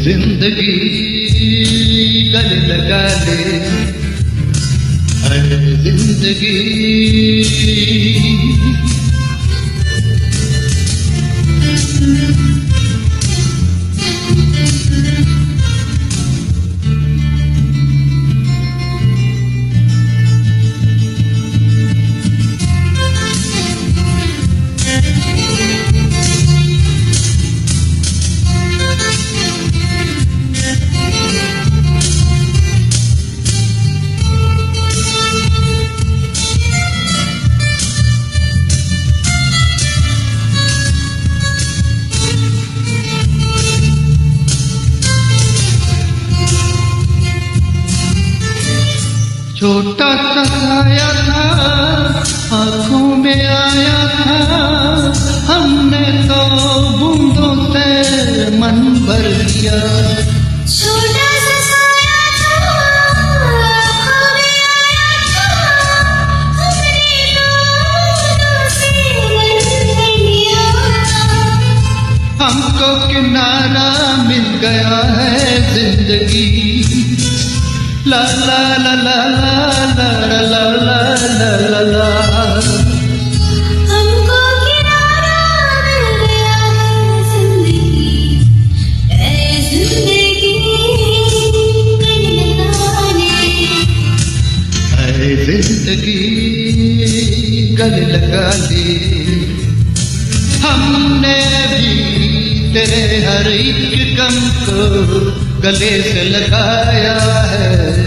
जिंदगी गले लगा ले, जिंदगी छोटा सा साया था, आंखों में आया था, हमने तो बूंदों से मन भर दिया। छोटा सा साया था, आंखों में आया था, हमने तो बूंदों से मन भर दिया। हमको किनारा मिल गया है जिंदगी, ला ला ला ला ला ला ला ला ला ला। हमको किनारा मिल गया है जिंदगी, ऐ जिंदगी गले लगा ले, ऐ जिंदगी गले लगा ले। हमने भी तेरे हर एक गम को गले से लगाया है।